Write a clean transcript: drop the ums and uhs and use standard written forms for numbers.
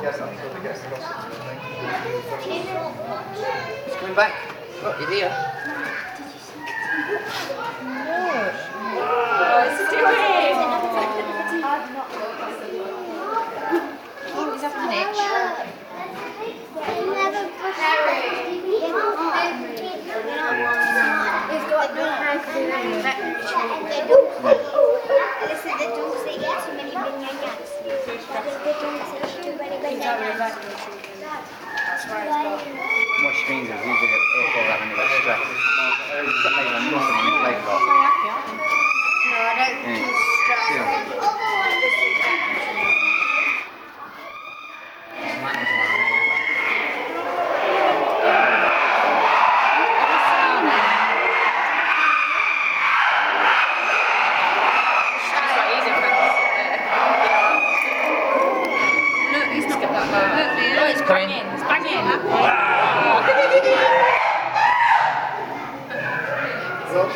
It's coming back. Look, he's here. What's he doing? Oh, he's having an itch. He's got no hands to listen, the dogs they get so many bananas. The dogs they too many bananas. That's why it's got. What she means is he's going to get having a bit of stress. He's got maybe on nothing on his leg lot. No, I don't think he's stressed. Look, he's not got that. Look, Leo, it's banging. It's banging. Well,